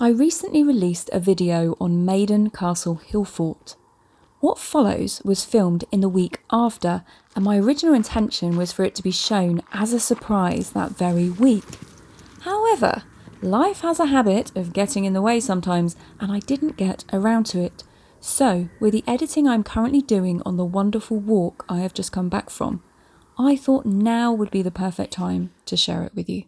I recently released a video on Maiden Castle Hillfort. What follows was filmed in the week after, and my original intention was for it to be shown as a surprise that very week. However, life has a habit of getting in the way sometimes, and I didn't get around to it. So, with the editing I'm currently doing on the wonderful walk I have just come back from, I thought now would be the perfect time to share it with you.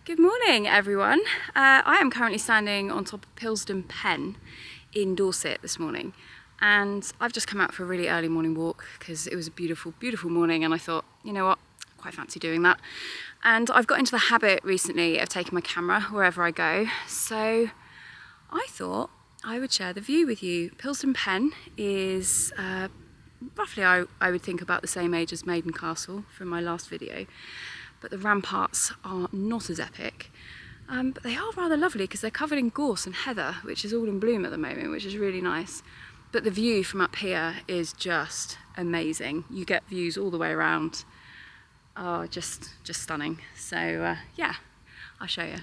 Good morning, everyone. I am currently standing on top of Pilsdon Pen in Dorset this morning, and I've just come out for a really early morning walk because it was a beautiful, beautiful morning, and I thought, you know what, I quite fancy doing that. And I've got into the habit recently of taking my camera wherever I go, so I thought I would share the view with you. Pilsdon Pen is roughly, I would think, about the same age as Maiden Castle from my last video. But the ramparts are not as epic, but they are rather lovely because they're covered in gorse and heather, which is all in bloom at the moment, which is really nice. But the view from up here is just amazing. You get views all the way around. Oh, just stunning. So yeah, I'll show you.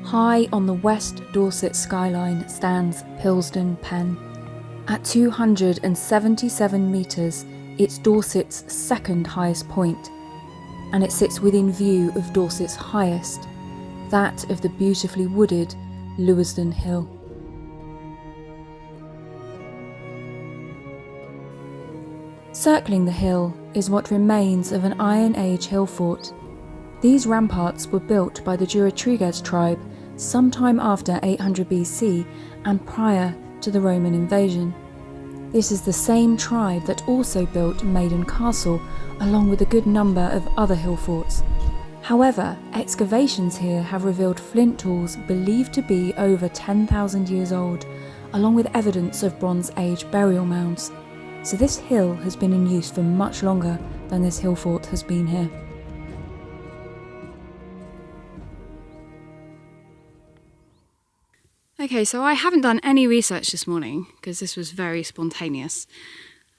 High on the West Dorset skyline stands Pilsdon Pen. At 277 metres, it's Dorset's second highest point, and it sits within view of Dorset's highest, that of the beautifully wooded Pilsdon Hill. Circling the hill is what remains of an Iron Age hill fort. These ramparts were built by the Dorsets tribe sometime after 800 BC and prior to the Roman invasion. This is the same tribe that also built Maiden Castle, along with a good number of other hill forts. However, excavations here have revealed flint tools believed to be over 10,000 years old, along with evidence of Bronze Age burial mounds. So this hill has been in use for much longer than this hill fort has been here. Okay, so I haven't done any research this morning because this was very spontaneous,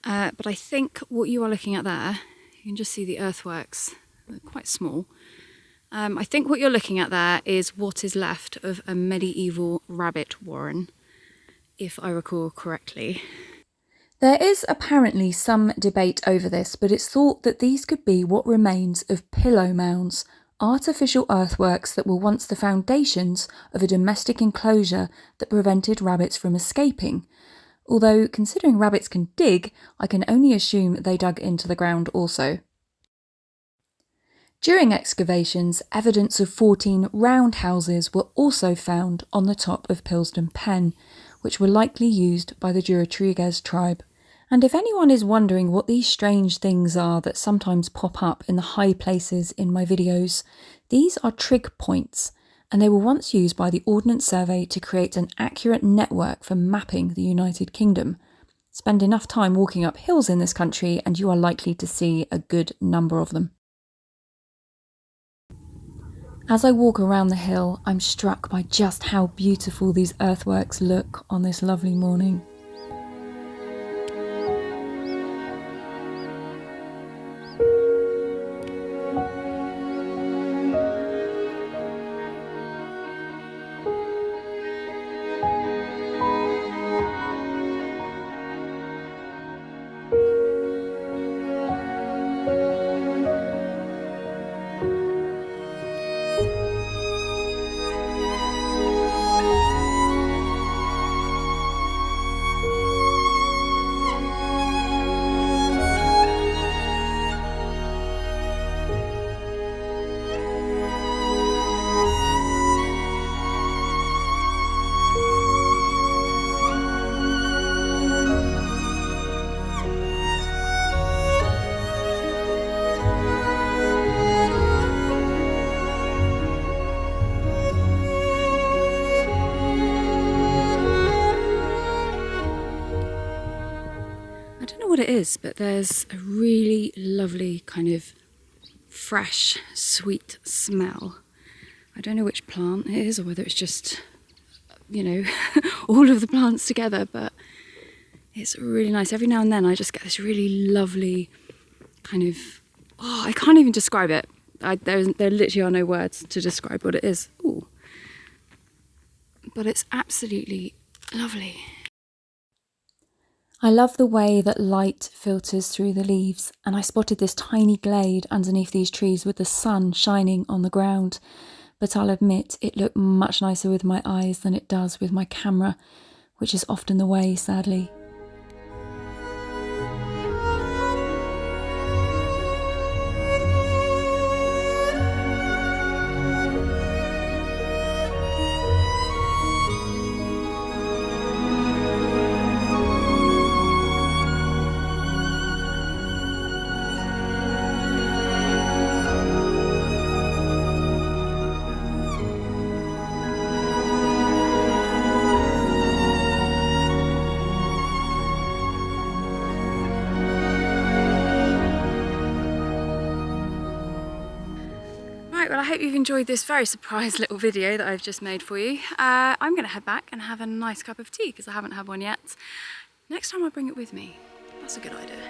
but I think what you are looking at there, you can just see the earthworks, they're quite small. I think what you're looking at there is what is left of a medieval rabbit warren, if I recall correctly. There is apparently some debate over this, but it's thought that these could be what remains of pillow mounds, artificial earthworks that were once the foundations of a domestic enclosure that prevented rabbits from escaping. Although, considering rabbits can dig, I can only assume they dug into the ground also. During excavations, evidence of 14 roundhouses were also found on the top of Pilsdon Pen, which were likely used by the Dorsets tribe. And if anyone is wondering what these strange things are that sometimes pop up in the high places in my videos, these are trig points, and they were once used by the Ordnance Survey to create an accurate network for mapping the United Kingdom. Spend enough time walking up hills in this country and you are likely to see a good number of them. As I walk around the hill, I'm struck by just how beautiful these earthworks look on this lovely morning. what it is, but there's a really lovely kind of fresh, sweet smell. I don't know which plant it is or whether it's just, you know, all of the plants together, but it's really nice. Every now and then I just get this really lovely kind of, oh, I can't even describe it. There literally are no words to describe what it is. Ooh. But it's absolutely lovely. I love the way that light filters through the leaves, and I spotted this tiny glade underneath these trees with the sun shining on the ground. But I'll admit it looked much nicer with my eyes than it does with my camera, which is often the way, sadly. Well, I hope you've enjoyed this very surprise little video that I've just made for you. I'm going to head back and have a nice cup of tea because I haven't had one yet. Next time I'll bring it with me. That's a good idea.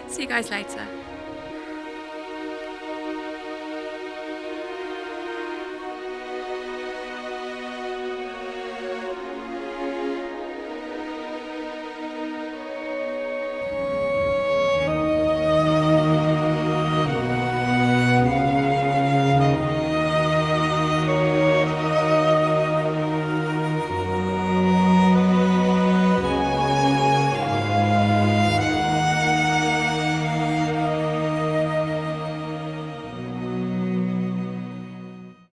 See you guys later.